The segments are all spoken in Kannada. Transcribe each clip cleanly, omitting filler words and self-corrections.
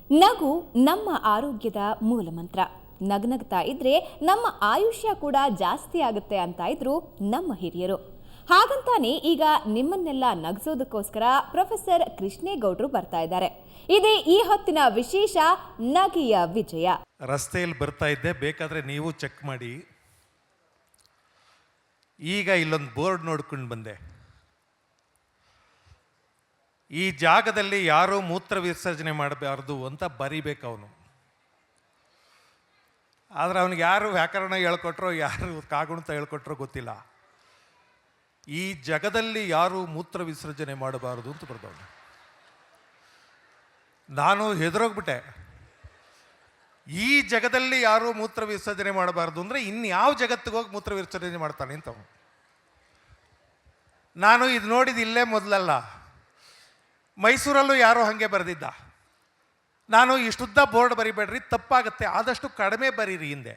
ನಗು ನಮ್ಮ ಆರೋಗ್ಯದ ಮೂಲಮಂತ್ರ. ನಗ್ನಗ್ತಾ ಇದ್ರೆ ನಮ್ಮ ಆಯುಷ್ಯ ಕೂಡ ಜಾಸ್ತಿ ಆಗುತ್ತೆ ಅಂತ ಇದ್ರು ನಮ್ಮ ಹಿರಿಯರು. ಹಾಗಂತಾನೆ ಈಗ ನಿಮ್ಮನ್ನೆಲ್ಲ ನಗಿಸೋದಕ್ಕೋಸ್ಕರ ಪ್ರೊಫೆಸರ್ ಕೃಷ್ಣೇಗೌಡರು ಬರ್ತಾ ಇದ್ದಾರೆ. ಇದೇ ಈ ಹೊತ್ತಿನ ವಿಶೇಷ ನಗೆಯ ವಿಜಯ. ರಸ್ತೆಯಲ್ಲಿ ಬರ್ತಾ ಇದ್ದೆ, ಬೇಕಾದ್ರೆ ನೀವು ಚೆಕ್ ಮಾಡಿ. ಈಗ ಇಲ್ಲೊಂದು ಬೋರ್ಡ್ ನೋಡ್ಕೊಂಡು ಬಂದೆ. ಈ ಜಾಗದಲ್ಲಿ ಯಾರೂ ಮೂತ್ರ ವಿಸರ್ಜನೆ ಮಾಡಬಾರ್ದು ಅಂತ ಬರಿಬೇಕು ಅವನು. ಆದರೆ ಅವನಿಗೆ ಯಾರು ವ್ಯಾಕರಣ ಹೇಳ್ಕೊಟ್ರೋ ಯಾರು ಕಾಗುಣಿತ ಹೇಳ್ಕೊಟ್ರೋ ಗೊತ್ತಿಲ್ಲ. ಈ ಜಗದಲ್ಲಿ ಯಾರೂ ಮೂತ್ರ ವಿಸರ್ಜನೆ ಮಾಡಬಾರದು ಅಂತ ಬರ್ದವನು. ನಾನು ಹೆದರೋಗ್ಬಿಟ್ಟೆ. ಈ ಜಗದಲ್ಲಿ ಯಾರೂ ಮೂತ್ರ ವಿಸರ್ಜನೆ ಮಾಡಬಾರ್ದು ಅಂದರೆ ಇನ್ಯಾವ ಜಗತ್ತಿಗೆ ಹೋಗಿ ಮೂತ್ರ ವಿಸರ್ಜನೆ ಮಾಡ್ತಾನೆ ಅಂತ. ನಾನು ಇದು ನೋಡಿದ ಇಲ್ಲೇ ಮೊದಲಲ್ಲ, ಮೈಸೂರಲ್ಲೂ ಯಾರೋ ಹಾಗೆ ಬರೆದಿದ್ದ. ನಾನು ಇಷ್ಟುದ್ದ ಬೋರ್ಡ್ ಬರಿಬೇಡ್ರಿ, ತಪ್ಪಾಗುತ್ತೆ, ಆದಷ್ಟು ಕಡಿಮೆ ಬರೀರಿ ಹಿಂದೆ.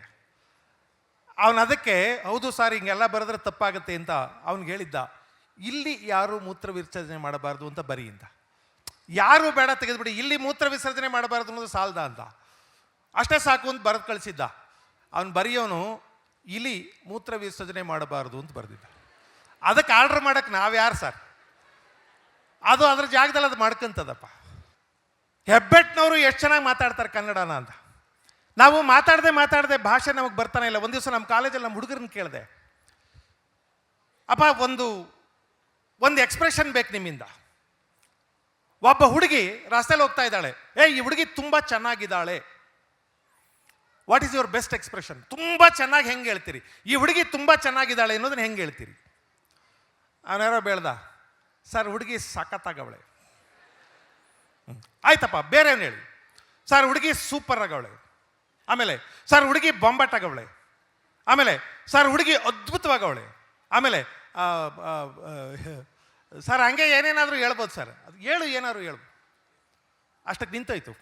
ಅವನು ಅದಕ್ಕೆ ಹೌದು ಸರ್ ಹಿಂಗೆಲ್ಲ ಬರೆದ್ರೆ ತಪ್ಪಾಗುತ್ತೆ ಅಂತ ಅವ್ನಿಗೆ ಹೇಳಿದ್ದ. ಇಲ್ಲಿ ಯಾರು ಮೂತ್ರ ವಿಸರ್ಜನೆ ಮಾಡಬಾರ್ದು ಅಂತ ಬರೀ ಅಂತ. ಯಾರು ಬೇಡ ತೆಗೆದುಬಿಡಿ, ಇಲ್ಲಿ ಮೂತ್ರ ವಿಸರ್ಜನೆ ಮಾಡಬಾರ್ದು ಅನ್ನೋದು ಸಾಲದ ಅಂತ, ಅಷ್ಟೇ ಸಾಕು ಅಂತ ಬರೆದು ಕಳಿಸಿದ್ದ. ಅವನು ಬರೆಯೋನು ಇಲ್ಲಿ ಮೂತ್ರ ವಿಸರ್ಜನೆ ಮಾಡಬಾರ್ದು ಅಂತ ಬರೆದಿದ್ದ. ಅದಕ್ಕೆ ಆರ್ಡ್ರ್ ಮಾಡೋಕ್ಕೆ ನಾವ್ಯಾರು ಸರ್? ಅದು ಅದ್ರ ಜಾಗದಲ್ಲಿ ಅದು ಮಾಡ್ಕೊಂತದಪ್ಪ. ಹೆಬ್ಬೆಟ್ನವರು ಎಷ್ಟು ಚೆನ್ನಾಗಿ ಮಾತಾಡ್ತಾರೆ ಕನ್ನಡನ ಅಂತ. ನಾವು ಮಾತಾಡದೆ ಭಾಷೆ ನಮಗೆ ಬರ್ತಾನೆ ಇಲ್ಲ. ಒಂದು ದಿವಸ ನಮ್ಮ ಕಾಲೇಜಲ್ಲಿ ನಮ್ಮ ಹುಡುಗರನ್ನ ಕೇಳಿದೆ, ಅಪ್ಪ ಒಂದು ಎಕ್ಸ್ಪ್ರೆಷನ್ ಬೇಕು ನಿಮ್ಮಿಂದ. ಒಬ್ಬ ಹುಡುಗಿ ರಸ್ತೆಯಲ್ಲಿ ಹೋಗ್ತಾ ಇದ್ದಾಳೆ, ಈ ಹುಡುಗಿ ತುಂಬ ಚೆನ್ನಾಗಿದ್ದಾಳೆ, what is your best expression? ತುಂಬ ಚೆನ್ನಾಗಿ ಹೆಂಗೆ ಹೇಳ್ತೀರಿ? ಈ ಹುಡುಗಿ ತುಂಬ ಚೆನ್ನಾಗಿದ್ದಾಳೆ ಅನ್ನೋದನ್ನ ಹೆಂಗೆ ಹೇಳ್ತೀರಿ? ಅವನ್ಯಾರೋ ಬೇಳ್ದ, ಸರ್ ಹುಡುಗಿ ಸಖತ್ತಾಗವಳೆ. ಆಯ್ತಪ್ಪ, ಬೇರೆ ಏನು ಹೇಳಿ? ಸರ್ ಹುಡುಗಿ ಸೂಪರ್ ಆಗವಳೆ. ಆಮೇಲೆ ಸರ್ ಹುಡುಗಿ ಬೊಂಬಾಟಾಗವಳೆ. ಆಮೇಲೆ ಸರ್ ಹುಡುಗಿ ಅದ್ಭುತವಾಗವಳೆ. ಆಮೇಲೆ ಸರ್ ಹಂಗೆ ಏನೇನಾದರೂ ಹೇಳ್ಬೋದು ಸರ್, ಅದು ಹೇಳು, ಏನಾದ್ರು ಹೇಳು. ಅಷ್ಟಕ್ಕೆ ನಿಂತೋಯ್ತು.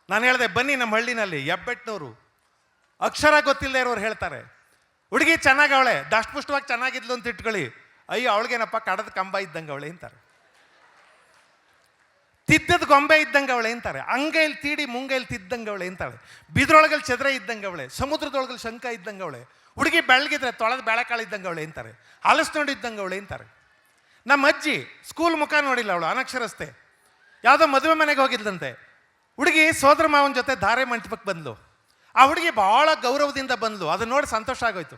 ನಾನು ಹೇಳಿದೆ, ಬನ್ನಿ ನಮ್ಮ ಹಳ್ಳಿನಲ್ಲಿ ಹೆಬ್ಬೆಟ್ನವರು ಅಕ್ಷರ ಗೊತ್ತಿಲ್ಲದೆ ಇರೋರು ಹೇಳ್ತಾರೆ, ಹುಡುಗಿ ಚೆನ್ನಾಗವಳೆ, ದಷ್ಟಪುಷ್ಟವಾಗಿ ಚೆನ್ನಾಗಿದ್ಲು ಅಂತ ಇಟ್ಕೊಳ್ಳಿ, ಅಯ್ಯೋ ಅವಳಿಗೇನಪ್ಪ ಕಡದ ಕಂಬ ಇದ್ದಂಗೆ ಅವಳೆ ಅಂತಾರೆ, ತಿದ್ದದ ಗೊಂಬೆ ಇದ್ದಂಗೆ ಅವಳೆ ಅಂತಾರೆ, ಅಂಗೈಲಿ ತೀಡಿ ಮುಂಗೈಲಿ ತಿದ್ದಂಗೆ ಅವಳೆ ಅಂತಾಳೆ, ಬಿದ್ರೊಳಗಲ್ಲಿ ಚದ್ರೆ ಇದ್ದಂಗೆ ಅವಳೆ, ಸಮುದ್ರದೊಳಗಲ್ಲಿ ಶಂಕ ಇದ್ದಂಗೆ ಅವಳೆ, ಹುಡುಗಿ ಬೆಳಗಿದ್ರೆ ತೊಳೆದ ಬೆಳೆಕಾಳು ಇದ್ದಂಗೆ ಅವಳೆ ಅಂತಾರೆ, ಹಲಸು ನೋಡಿದ್ದಂಗೆ ಅವಳೆ ಅಂತಾರೆ. ನಮ್ಮ ಅಜ್ಜಿ ಸ್ಕೂಲ್ ಮುಖ ನೋಡಿಲ್ಲ, ಅವಳು ಅನಕ್ಷರಸ್ತೆ, ಯಾವುದೋ ಮದುವೆ ಮನೆಗೆ ಹೋಗಿದ್ದಂತೆ. ಹುಡುಗಿ ಸೋದರ ಮಾವನ ಜೊತೆ ಧಾರೆ ಮಂಟಪಕ್ಕೆ ಬಂದ್ಲು. ಆ ಹುಡುಗಿ ಭಾಳ ಗೌರವದಿಂದ ಬಂದ್ಲು. ಅದನ್ನ ನೋಡಿ ಸಂತೋಷ ಆಗೋಯ್ತು.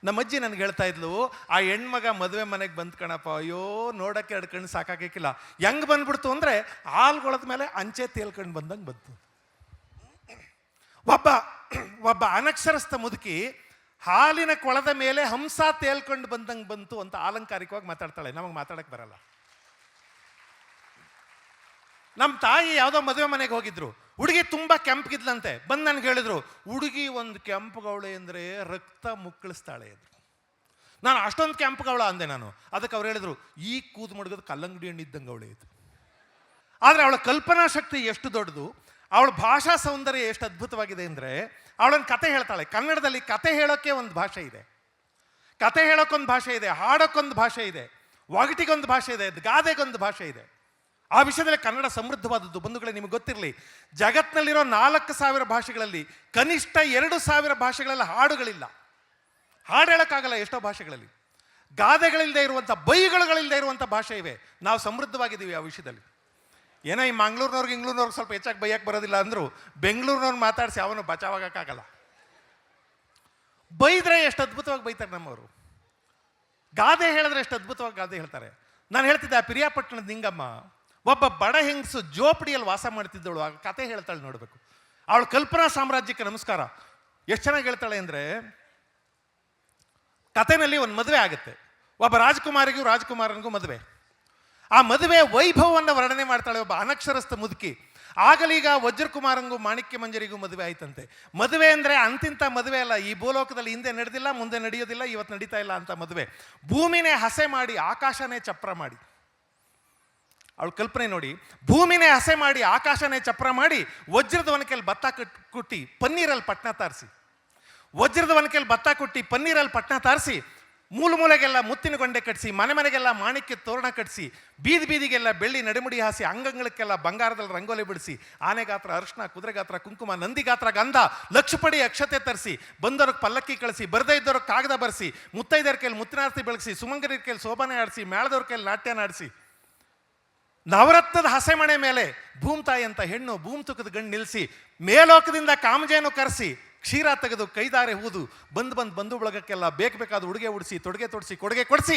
ನಮ್ಮ ಅಜ್ಜಿ ನನಗೆ ಹೇಳ್ತಾ ಇದ್ಲು, ಆ ಹೆಣ್ಮಗ ಮದುವೆ ಮನೆಗೆ ಬಂದು ಕಣಪ್ಪ, ಅಯ್ಯೋ ನೋಡೋಕ್ಕೆ ಎರಡು ಕಣ್ಣು ಸಾಕಾಗಿಕ್ಕಿಲ್ಲ, ಹೆಂಗೆ ಬಂದ್ಬಿಡ್ತು ಅಂದರೆ ಹಾಲ್ಗೊಳದ ಮೇಲೆ ಅಂಚೆ ತೇಲ್ಕೊಂಡು ಬಂದಂಗೆ ಬಂತು. ಒಬ್ಬ ಅನಕ್ಷರಸ್ಥ ಮುದುಕಿ ಹಾಲಿನ ಕೊಳದ ಮೇಲೆ ಹಂಸ ತೇಲ್ಕೊಂಡು ಬಂದಂಗೆ ಬಂತು ಅಂತ ಅಲಂಕಾರಿಕವಾಗಿ ಮಾತಾಡ್ತಾಳೆ. ನಮಗೆ ಮಾತಾಡಕ್ಕೆ ಬರಲ್ಲ. ನಮ್ಮ ತಾಯಿ ಯಾವುದೋ ಮದುವೆ ಮನೆಗೆ ಹೋಗಿದ್ರು, ಹುಡುಗಿ ತುಂಬ ಕೆಂಪಗಿದ್ಲಂತೆ. ಬಂದು ನನಗೆ ಹೇಳಿದ್ರು, ಹುಡುಗಿ ಒಂದು ಕೆಂಪುಗವಳೆ ಅಂದರೆ ರಕ್ತ ಮುಕ್ಕಳಿಸ್ತಾಳೆ ಅಂದರು. ನಾನು ಅಷ್ಟೊಂದು ಕೆಂಪುಗವಳ ಅಂದೆ ನಾನು. ಅದಕ್ಕೆ ಅವ್ರು ಹೇಳಿದ್ರು, ಈ ಕೂದು ಮಡಗದ ಕಲ್ಲಂಗಡಿ ಹಣ್ಣು ಇದ್ದಂಗೆ ಅವಳೆ ಇದು. ಆದರೆ ಅವಳ ಕಲ್ಪನಾ ಶಕ್ತಿ ಎಷ್ಟು ದೊಡ್ಡದು, ಅವಳ ಭಾಷಾ ಸೌಂದರ್ಯ ಎಷ್ಟು ಅದ್ಭುತವಾಗಿದೆ ಅಂದರೆ, ಅವಳೊಂದು ಕತೆ ಹೇಳ್ತಾಳೆ. ಕನ್ನಡದಲ್ಲಿ ಕತೆ ಹೇಳೋಕ್ಕೆ ಒಂದು ಭಾಷೆ ಇದೆ, ಕತೆ ಹೇಳೋಕ್ಕೊಂದು ಭಾಷೆ ಇದೆ, ಹಾಡೋಕ್ಕೊಂದು ಭಾಷೆ ಇದೆ, ಒಗಟಿಗೊಂದು ಭಾಷೆ ಇದೆ, ಗಾದೆಗೊಂದು ಭಾಷೆ ಇದೆ. ಆ ವಿಷಯದಲ್ಲಿ ಕನ್ನಡ ಸಮೃದ್ಧವಾದದ್ದು. ಬಂಧುಗಳೇ, ನಿಮಗೆ ಗೊತ್ತಿರಲಿ, ಜಗತ್ತಿನಲ್ಲಿರೋ 4,000 ಭಾಷೆಗಳಲ್ಲಿ ಕನಿಷ್ಠ 2,000 ಭಾಷೆಗಳಲ್ಲಿ ಹಾಡುಗಳಿಲ್ಲ. ಹಾಡು ಹೇಳೋಕ್ಕಾಗಲ್ಲ ಎಷ್ಟೋ ಭಾಷೆಗಳಲ್ಲಿ. ಗಾದೆಗಳಿಲ್ಲದೆ ಇರುವಂಥ, ಬೈಗಳುಗಳಿಲ್ಲದೆ ಇರುವಂಥ ಭಾಷೆ ಇವೆ. ನಾವು ಸಮೃದ್ಧವಾಗಿದ್ದೀವಿ ಆ ವಿಷಯದಲ್ಲಿ. ಏನೋ ಈ ಇಂಗ್ಳೂರ್ನವ್ರಿಗೆ ಸ್ವಲ್ಪ ಹೆಚ್ಚಾಗಿ ಬೈಯಕ್ಕೆ ಬರೋದಿಲ್ಲ ಅಂದರು, ಬೆಂಗಳೂರಿನವ್ರು ಮಾತಾಡಿಸಿ ಅವನು ಬಚಾವಾಗಕ್ಕಾಗಲ್ಲ. ಬೈದ್ರೆ ಎಷ್ಟು ಅದ್ಭುತವಾಗಿ ಬೈತಾರೆ ನಮ್ಮವರು. ಗಾದೆ ಹೇಳಿದ್ರೆ ಎಷ್ಟು ಅದ್ಭುತವಾಗಿ ಗಾದೆ ಹೇಳ್ತಾರೆ. ನಾನು ಹೇಳ್ತಿದ್ದೆ, ಆ ಪಿರಿಯಾಪಟ್ಟಣದ ನಿಂಗಮ್ಮ ಒಬ್ಬ ಬಡ ಹೆಂಗಸು ಜೋಪಡಿಯಲ್ಲಿ ವಾಸ ಮಾಡ್ತಿದ್ದವಳು. ಆ ಕತೆ ಹೇಳ್ತಾಳೆ, ನೋಡಬೇಕು. ಅವಳು ಕಲ್ಪನಾ ಸಾಮ್ರಾಜ್ಯಕ್ಕೆ ನಮಸ್ಕಾರ. ಎಷ್ಟು ಚೆನ್ನಾಗಿ ಹೇಳ್ತಾಳೆ ಅಂದರೆ, ಕಥೆನಲ್ಲಿ ಒಂದು ಮದುವೆ ಆಗುತ್ತೆ. ಒಬ್ಬ ರಾಜಕುಮಾರನಿಗೂ ಮದುವೆ. ಆ ಮದುವೆ ವೈಭವವನ್ನು ವರ್ಣನೆ ಮಾಡ್ತಾಳೆ ಒಬ್ಬ ಅನಕ್ಷರಸ್ಥ ಮುದುಕಿ. ಆಗಲೀಗ ವಜ್ರಕುಮಾರಂಗೂ ಮಾಣಿಕ್ಯ ಮಂಜರಿಗೂ ಮದುವೆ ಆಯ್ತಂತೆ. ಮದುವೆ ಅಂದರೆ ಅಂತಿಂಥ ಮದುವೆ ಅಲ್ಲ, ಈ ಭೂಲೋಕದಲ್ಲಿ ಹಿಂದೆ ನಡೆದಿಲ್ಲ, ಮುಂದೆ ನಡೆಯೋದಿಲ್ಲ, ಇವತ್ತು ನಡೀತಾ ಇಲ್ಲ ಅಂತ ಮದುವೆ. ಭೂಮಿನೇ ಹಸೆ ಮಾಡಿ, ಆಕಾಶನೇ ಚಪ್ರ ಮಾಡಿ. ಅವಳು ಕಲ್ಪನೆ ನೋಡಿ, ಭೂಮಿನೇ ಹಸೆ ಮಾಡಿ, ಆಕಾಶನೇ ಚಪ್ರ ಮಾಡಿ, ವಜ್ರದ ಒನಕೆಯಲ್ಲಿ ಭತ್ತ ಕುಟ್ಟಿ ಪನ್ನೀರಲ್ಲಿ ಪಟ್ನ ತಾರಿಸಿ, ವಜ್ರದ ಒನಕೆಯಲ್ಲಿ ಭತ್ತ ಕುಟ್ಟಿ ಪನ್ನೀರಲ್ಲಿ ಪಟ್ನ ತಾರಿಸಿ, ಮೂಲೆಗೆಲ್ಲ ಮುತ್ತಿನ ಗೊಂಡೆ ಕಟ್ಟಿಸಿ, ಮನೆಗೆಲ್ಲ ಮಾಣಿಕ್ಯ ತೋರಣ ಕಟ್ಟಿಸಿ, ಬೀದಿಗೆಲ್ಲ ಬೆಳ್ಳಿ ನಡಿಮುಡಿ ಹಾಸಿ, ಅಂಗಂಗಳಕ್ಕೆಲ್ಲ ಬಂಗಾರದಲ್ಲಿ ರಂಗೋಲಿ ಬಿಡಿಸಿ, ಆನೆ ಗಾತ್ರ ಅರಿಶಿನ, ಕುದುರೆ ಗಾತ್ರ ಕುಂಕುಮ, ನಂದಿ ಗಾತ್ರ ಗಂಧ, ಲಕ್ಷಪಡಿ ಅಕ್ಷತೆ ತರಿಸಿ, ಬಂದವ್ರಿಗೆ ಪಲ್ಲಕ್ಕಿ ಕಳಿಸಿ, ಬರದೇ ಇದ್ದವ್ರಿಗೆ ಕಾಗದ ಬರೆಸಿ, ಮುತ್ತೈದರ ಕೈಲಿ ಮುತ್ತಿನಾರ್ತಿ ಬೆಳಗಿಸಿ, ಸುಮಂಗರ ಕೈಲಿ ಶೋಭಾನೆ ಆಡಿಸಿ, ಮೇಳದವ್ರ ಕೈಲಿ ನಾಟ್ಯ ನಾಡಿಸಿ, ನವರತ್ನದ ಹಸೆಮಣೆ ಮೇಲೆ ಭೂಮ್ತಾಯಿ ಅಂತ ಹೆಣ್ಣು ಭೂಮ್ತುಕದ ಗಂಡು ನಿಲ್ಲಿಸಿ, ಮೇಲೋಕದಿಂದ ಕಾಮಜೇನು ಕರೆಸಿ, ಕ್ಷೀರ ತೆಗೆದು ಕೈದಾರೆ ಹೂದು, ಬಂಧು ಬಳಗಕ್ಕೆಲ್ಲ ಬೇಕಾದ ಉಡುಗೆ ಉಡಿಸಿ, ತೊಡುಗೆ ತೊಡಿಸಿ, ಕೊಡುಗೆ ಕೊಡಿಸಿ,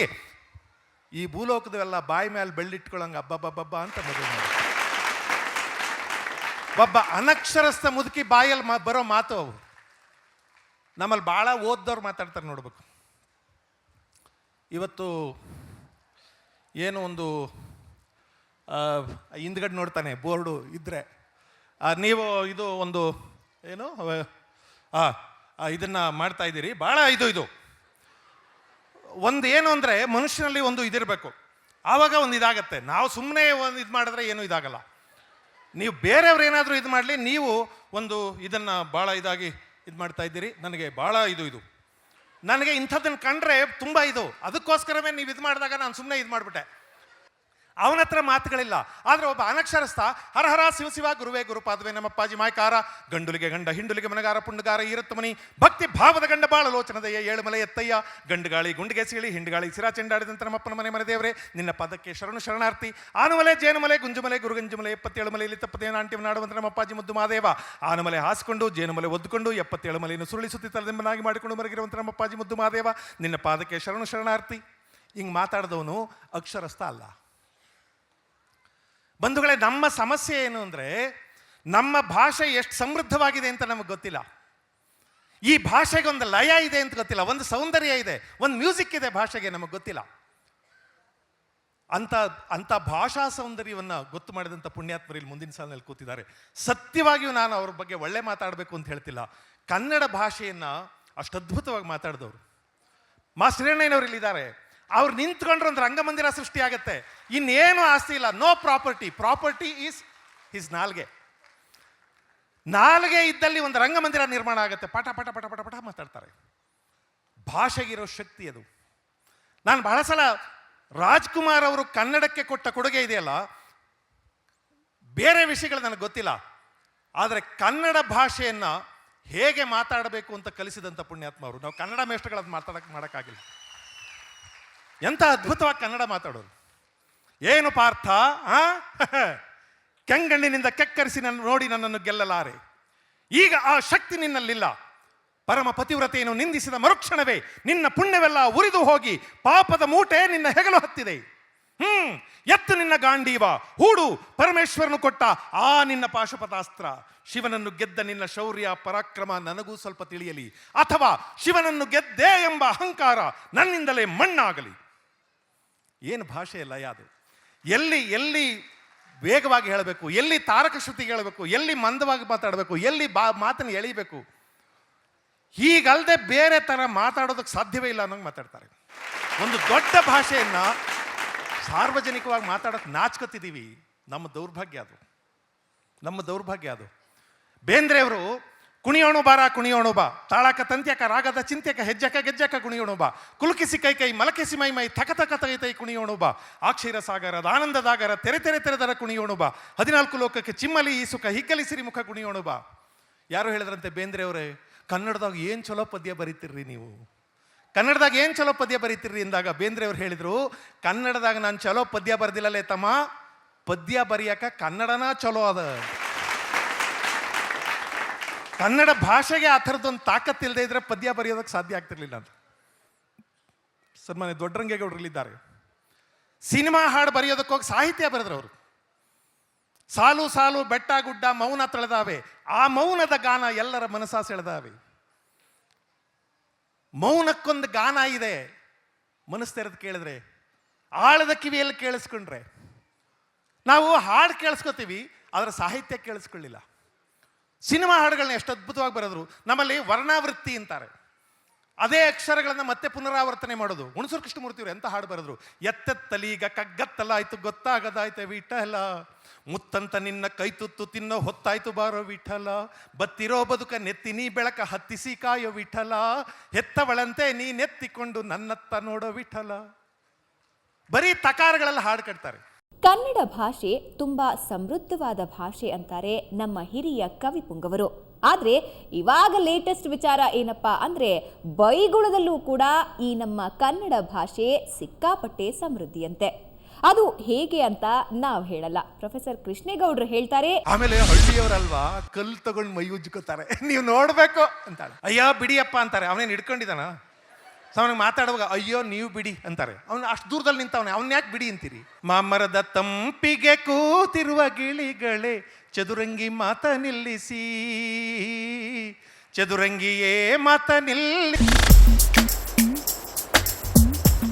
ಈ ಭೂಲೋಕದವೆಲ್ಲ ಬಾಯಿ ಮೇಲೆ ಬೆಳ್ಳಿಟ್ಕೊಳ್ಳಂಗೆ ಅಬ್ಬಬ್ಬಬ್ಬ ಅಂತ ಮದುವೆ ಮಾಡಿ. ಒಬ್ಬ ಅನಕ್ಷರಸ್ಥ ಮುದುಕಿ ಬಾಯಲ್ಲಿ ಬರೋ ಮಾತು ಅವು. ನಮ್ಮಲ್ಲಿ ಭಾಳ ಓದ್ದವ್ರು ಮಾತಾಡ್ತಾರೆ ನೋಡ್ಬೇಕು. ಇವತ್ತು ಏನು ಒಂದು ಹಿಂದ್ಗಡೆ ನೋಡ್ತಾನೆ ಬೋರ್ಡು ಇದ್ದರೆ, ನೀವು ಇದು ಒಂದು ಏನು ಇದನ್ನು ಮಾಡ್ತಾ ಇದ್ದೀರಿ, ಭಾಳ ಇದು ಒಂದು ಏನು ಅಂದರೆ ಮನುಷ್ಯನಲ್ಲಿ ಒಂದು ಇದಿರಬೇಕು, ಆವಾಗ ಒಂದು ಇದಾಗತ್ತೆ. ನಾವು ಸುಮ್ಮನೆ ಒಂದು ಇದು ಮಾಡಿದ್ರೆ ಏನೂ ಇದಾಗಲ್ಲ. ನೀವು ಬೇರೆಯವ್ರು ಏನಾದರೂ ಇದು ಮಾಡಲಿ, ನೀವು ಒಂದು ಇದನ್ನು ಭಾಳ ಇದಾಗಿ ಇದು ಮಾಡ್ತಾ ಇದ್ದೀರಿ. ನನಗೆ ಭಾಳ ಇದು ನನಗೆ ಇಂಥದ್ದನ್ನು ಕಂಡ್ರೆ ತುಂಬ ಅದಕ್ಕೋಸ್ಕರವೇ ನೀವು ಇದು ಮಾಡಿದಾಗ ನಾನು ಸುಮ್ಮನೆ ಇದು ಮಾಡಿಬಿಟ್ಟೆ. ಅವನ ಹತ್ರ ಮಾತುಗಳಿಲ್ಲ. ಆದರೆ ಒಬ್ಬ ಅನಕ್ಷರಸ್ಥ ಹರಹರ ಶಿವ ಗುರುವೇ ಗುರುಪಾದವೇ ನಮ್ಮಪ್ಪಾಜಿ ಮಾಯ್ಕಾರ, ಗಂಡುಲಿಗೆ ಗಂಡ ಹಿಂಡುಲಿಗೆ ಮನಗಾರ ಪುಂಡಗಾರ ಈರತ್ತಮನಿ, ಭಕ್ತಿ ಭಾವದ ಗಂಡ ಬಾಳ ಲೋಚನದಯ್ಯ, ಏಳುಮಲೆ ಎತ್ತಯ್ಯ, ಗಂಡುಗಾಳಿ ಗುಂಡಿಗೆ ಸೀಳಿ ಹಿಂಡುಗಾಳಿ ಸಿರಾ ಚೆಂಡಾಡಿದಂತ ನಮ್ಮಪ್ಪನ ಮನೆ ದೇವರೇ, ನಿನ್ನ ಪದಕ್ಕೆ ಶರಣಾರ್ಥಿ. ಆನುಮಲೆ ಜೇನುಮಲೆ ಗುಂಜುಮಲೆ ಗುರುಗಂಜುಮಲೆ 77 ಮಲೆಯಲ್ಲಿ ತಪ್ಪದೇ ನಾಟ್ಯ ನಾಡುವಂತ ನಮ್ಮಪ್ಪಾಜಿ ಮುದ್ದು ಮಾದೇವ, ಆನುಮಲೆ ಹಾಸಿಕೊಂಡು ಜೇನುಮಲೆ ಒದ್ದುಕೊಂಡು 77 ಮಲೆಯನ್ನು ಸುರುಳಿ ಸುತ್ತಿ ತಲೆದಿಂಬನಾಗಿ ಮಾಡಿಕೊಂಡು ಮರಗಿರುವಂತ ನಮ್ಮಪ್ಪಾಜಿ ಮುದ್ದು ಮಾದೇವ, ನಿನ್ನ ಪಾದಕ್ಕೆ ಶರಣಾರ್ಥಿ. ಹಿಂಗೆ ಮಾತಾಡಿದವನು ಅಕ್ಷರಸ್ಥ ಅಲ್ಲ. ಬಂಧುಗಳೇ, ನಮ್ಮ ಸಮಸ್ಯೆ ಏನು ಅಂದರೆ ನಮ್ಮ ಭಾಷೆ ಎಷ್ಟು ಸಮೃದ್ಧವಾಗಿದೆ ಅಂತ ನಮಗೆ ಗೊತ್ತಿಲ್ಲ. ಈ ಭಾಷೆಗೆ ಒಂದು ಲಯ ಇದೆ ಅಂತ ಗೊತ್ತಿಲ್ಲ, ಒಂದು ಸೌಂದರ್ಯ ಇದೆ, ಒಂದು ಮ್ಯೂಸಿಕ್ ಇದೆ ಭಾಷೆಗೆ, ನಮಗೆ ಗೊತ್ತಿಲ್ಲ. ಅಂಥ ಭಾಷಾ ಸೌಂದರ್ಯವನ್ನು ಗೊತ್ತು ಮಾಡಿದಂಥ ಪುಣ್ಯಾತ್ಮರು ಇಲ್ಲಿ ಮುಂದಿನ ಸಾಲಿನಲ್ಲಿ ಕೂತಿದ್ದಾರೆ. ಸತ್ಯವಾಗಿಯೂ ನಾನು ಅವ್ರ ಬಗ್ಗೆ ಒಳ್ಳೆ ಮಾತಾಡಬೇಕು ಅಂತ ಹೇಳ್ತಿಲ್ಲ. ಕನ್ನಡ ಭಾಷೆಯನ್ನು ಅಷ್ಟು ಅದ್ಭುತವಾಗಿ ಮಾತಾಡಿದವರು ಮಾಸ್ಟರ್ ಹಿರಣ್ಣಯ್ಯನವರು ಇಲ್ಲಿದ್ದಾರೆ. ಅವ್ರು ನಿಂತ್ಕೊಂಡ್ರೆ ಒಂದು ರಂಗಮಂದಿರ ಸೃಷ್ಟಿ ಆಗುತ್ತೆ. ಇನ್ನೇನು ಆಸ್ತಿ ಇಲ್ಲ, ನೋ ಪ್ರಾಪರ್ಟಿ ಈಸ್ ಹಿಸ್ ನಾಲ್ಗೆ ಇದ್ದಲ್ಲಿ ಒಂದು ರಂಗಮಂದಿರ ನಿರ್ಮಾಣ ಆಗುತ್ತೆ. ಪಟ ಪಟ ಪಟ ಪಟ ಪಟ ಮಾತಾಡ್ತಾರೆ. ಭಾಷೆಗಿರೋ ಶಕ್ತಿ ಅದು. ನಾನು ಬಹಳ ಸಲ ರಾಜ್ಕುಮಾರ್ ಅವರು ಕನ್ನಡಕ್ಕೆ ಕೊಟ್ಟ ಕೊಡುಗೆ ಇದೆಯಲ್ಲ, ಬೇರೆ ವಿಷಯಗಳು ನನಗೆ ಗೊತ್ತಿಲ್ಲ, ಆದರೆ ಕನ್ನಡ ಭಾಷೆಯನ್ನು ಹೇಗೆ ಮಾತಾಡಬೇಕು ಅಂತ ಕಲಿಸಿದಂಥ ಪುಣ್ಯಾತ್ಮ ಅವರು. ನಾವು ಕನ್ನಡ ಮೇಷ್ಟ್ರುಗಳದ್ದು ಮಾಡೋಕ್ಕಾಗಿಲ್ಲ. ಎಂಥ ಅದ್ಭುತವಾಗಿ ಕನ್ನಡ ಮಾತಾಡೋರು. ಏನು ಪಾರ್ಥ, ಕೆಂಗಣ್ಣಿನಿಂದ ಕೆಕ್ಕರಿಸಿ ನೋಡಿ ನನ್ನನ್ನು ಗೆಲ್ಲಲಾರೆ, ಈಗ ಆ ಶಕ್ತಿ ನಿನ್ನಲ್ಲಿಲ್ಲ. ಪರಮ ಪತಿವ್ರತೆಯನ್ನು ನಿಂದಿಸಿದ ಮರುಕ್ಷಣವೇ ನಿನ್ನ ಪುಣ್ಯವೆಲ್ಲ ಉರಿದು ಹೋಗಿ ಪಾಪದ ಮೂಟೆ ನಿನ್ನ ಹೆಗಲು ಹತ್ತಿದೆ. ಎತ್ತು ನಿನ್ನ ಗಾಂಡೀವ, ಹೂಡು ಪರಮೇಶ್ವರನು ಕೊಟ್ಟ ಆ ನಿನ್ನ ಪಾಶುಪತಾಸ್ತ್ರ. ಶಿವನನ್ನು ಗೆದ್ದ ನಿನ್ನ ಶೌರ್ಯ ಪರಾಕ್ರಮ ನನಗೂ ಸ್ವಲ್ಪ ತಿಳಿಯಲಿ, ಅಥವಾ ಶಿವನನ್ನು ಗೆದ್ದೆ ಎಂಬ ಅಹಂಕಾರ ನನ್ನಿಂದಲೇ ಮಣ್ಣಾಗಲಿ. ಏನು ಭಾಷೆ ಅಲ್ಲ ಯಾವುದು. ಎಲ್ಲಿ ವೇಗವಾಗಿ ಹೇಳಬೇಕು, ಎಲ್ಲಿ ತಾರಕ ಶ್ರುತಿಗೆ ಹೇಳಬೇಕು, ಎಲ್ಲಿ ಮಂದವಾಗಿ ಮಾತಾಡಬೇಕು, ಎಲ್ಲಿ ಮಾತನ್ನು ಎಳಿಬೇಕು, ಹೀಗಲ್ಲದೆ ಬೇರೆ ಥರ ಮಾತಾಡೋದಕ್ಕೆ ಸಾಧ್ಯವೇ ಇಲ್ಲ ಅನ್ನೋಂಗೆ ಮಾತಾಡ್ತಾರೆ. ಒಂದು ದೊಡ್ಡ ಭಾಷೆಯನ್ನು ಸಾರ್ವಜನಿಕವಾಗಿ ಮಾತಾಡೋಕ್ಕೆ ನಾಚ್ಕೊತಿದ್ದೀವಿ. ನಮ್ಮ ದೌರ್ಭಾಗ್ಯ ಅದು. ಬೇಂದ್ರೆಯವರು ಕುಣಿಯೋಣು ಬಾ, ತಾಳಕ ತಂತ್ಯಕ ರಾಗದ ಚಿಂತ್ಯಕ ಹೆಜ್ಜಕ ಗೆಜ್ಜಕ ಕುಣಿಯೋಣು ಬಾ, ಕುಲುಕಿಸಿ ಕೈ ಮಲಕಿಸಿ ಮೈ ತಕ ತೈ ಕುಣಿಯೋಣು ಬಾ, ಆಕ್ಷೀರ ಸಾಗರದ ಆನಂದದಾಗರ ತೆರೆದರ ಕುಣಿಯೋಣು ಬಾ, 14 ಲೋಕಕ್ಕೆ ಚಿಮ್ಮಲಿ ಈ ಸುಖ ಹಿಗ್ಗಲಿ ಸಿರಿಮುಖ ಕುಣಿಯೋಣು ಬಾ. ಯಾರು ಹೇಳಿದ್ರಂತೆ ಬೇಂದ್ರೆಯವರೇ, ಕನ್ನಡದಾಗ ಏನು ಚಲೋ ಪದ್ಯ ಬರೀತಿರ್ರಿ ನೀವು, ಕನ್ನಡದಾಗ ಏನು ಚಲೋ ಪದ್ಯ ಬರೀತಿರ್ರಿ ಎಂದಾಗ ಬೇಂದ್ರೆಯವ್ರು ಹೇಳಿದರು, ಕನ್ನಡದಾಗ ನಾನು ಚಲೋ ಪದ್ಯ ಬರ್ದಿಲ್ಲಲೇ ತಮ್ಮ, ಪದ್ಯ ಬರೆಯಕ ಕನ್ನಡನ ಚಲೋ ಅದ. ಕನ್ನಡ ಭಾಷೆಗೆ ಆ ಥರದ್ದೊಂದು ತಾಕತ್ತಿಲ್ಲದೆ ಇದ್ರೆ ಪದ್ಯ ಬರೆಯೋದಕ್ಕೆ ಸಾಧ್ಯ ಆಗ್ತಿರ್ಲಿಲ್ಲ ಅಂತ. ಸನ್ಮಾನ್ಯ ದೊಡ್ಡರಂಗೇಗೌಡರಲ್ಲಿದ್ದಾರೆ. ಸಿನಿಮಾ ಹಾಡು ಬರೆಯೋದಕ್ಕೆ ಹೋಗಿ ಸಾಹಿತ್ಯ ಬರೆದ್ರು ಅವರು. ಸಾಲು ಸಾಲು ಬೆಟ್ಟ ಗುಡ್ಡ ಮೌನ ತಳೆದಾವೆ, ಆ ಮೌನದ ಗಾನ ಎಲ್ಲರ ಮನಸ್ಸ ಸೆಳೆದಾವೆ. ಮೌನಕ್ಕೊಂದು ಗಾನ ಇದೆ, ಮನಸ್ಸು ತೆರೆದು ಕೇಳಿದ್ರೆ, ಆಳದ ಕಿವಿಯಲ್ಲಿ ಕೇಳಿಸ್ಕೊಂಡ್ರೆ. ನಾವು ಹಾಡು ಕೇಳಿಸ್ಕೊತೀವಿ, ಆದರೆ ಸಾಹಿತ್ಯ ಕೇಳಿಸ್ಕೊಳ್ಳಿಲ್ಲ. ಸಿನಿಮಾ ಹಾಡುಗಳನ್ನ ಎಷ್ಟು ಅದ್ಭುತವಾಗಿ ಬರೆದ್ರು. ನಮ್ಮಲ್ಲಿ ವರ್ಣಾವೃತ್ತಿ ಅಂತಾರೆ. ಅದೇ ಅಕ್ಷರಗಳನ್ನು ಮತ್ತೆ ಪುನರಾವರ್ತನೆ ಮಾಡೋದು. ಹುಣಸೂರು ಕೃಷ್ಣಮೂರ್ತಿಯವರು ಎಂತ ಹಾಡು ಬರೆದ್ರು, ಎತ್ತೆತ್ತಲೀಗ ಕಗ್ಗತ್ತಲ್ಲ ಆಯ್ತು ಗೊತ್ತಾಗದಾಯ್ತು ವಿಠಲ, ಮುತ್ತಂತ ನಿನ್ನ ಕೈ ತುತ್ತು ತಿನ್ನೋ ಹೊತ್ತಾಯ್ತು ಬಾರೋ ವಿಠಲ, ಬತ್ತಿರೋ ಬದುಕ ನೆತ್ತಿನಿ ಬೆಳಕ ಹತ್ತಿಸಿ ಕಾಯೋ ವಿಠಲ, ಹೆತ್ತವಳಂತೆ ನೀನೆತ್ತಿಕೊಂಡು ನನ್ನತ್ತ ನೋಡೋ ವಿಠಲ. ಬರೀ ತಕಾರಗಳೆಲ್ಲ ಹಾಡು ಕಟ್ತಾರೆ. ಕನ್ನಡ ಭಾಷೆ ತುಂಬಾ ಸಮೃದ್ಧವಾದ ಭಾಷೆ ಅಂತಾರೆ ನಮ್ಮ ಹಿರಿಯ ಕವಿ ಪುಂಗವರು. ಆದ್ರೆ ಇವಾಗ ಲೇಟೆಸ್ಟ್ ವಿಚಾರ ಏನಪ್ಪಾ ಅಂದ್ರೆ ಬೈಗುಳದಲ್ಲೂ ಕೂಡ ಈ ನಮ್ಮ ಕನ್ನಡ ಭಾಷೆ ಸಿಕ್ಕಾಪಟ್ಟೆ ಸಮೃದ್ಧಿಯಂತೆ. ಅದು ಹೇಗೆ ಅಂತ ನಾವು ಹೇಳಲ್ಲ, ಪ್ರೊಫೆಸರ್ ಕೃಷ್ಣೇಗೌಡರು ಹೇಳ್ತಾರೆ. ಆಮೇಲೆ ಹಳ್ಳಿಯವರಲ್ವಾ, ಕಲ್ಲು ತಗೊಂಡು ಮೈ ಉಜ್ಕೋತಾರೆ, ನೀವು ನೋಡ್ಬೇಕು ಅಂತಾಳೆ. ಅಯ್ಯೋ ಬಿಡಿಯಪ್ಪ ಅಂತಾರೆ. ಅವನೇನು ಹಿಡ್ಕೊಂಡಿದ್ದಾನ? ಅವನಿಗೆ ಮಾತಾಡುವಾಗ ಅಯ್ಯೋ ನೀವು ಬಿಡಿ ಅಂತಾರೆ. ಅವನು ಅಷ್ಟು ದೂರದಲ್ಲಿ ನಿಂತವನೆ, ಅವನ್ ಯಾಕೆ ಬಿಡಿ ಅಂತೀರಿ? ಮಾಮರದ ತಂಪಿಗೆ ಕೂತಿರುವ ಗಿಳಿಗಳೇ ಚದುರಂಗಿ ಮಾತ ನಿಲ್ಲಿಸಿ, ಚದುರಂಗಿಯೇ ಮಾತ ನಿಲ್ಲಿ.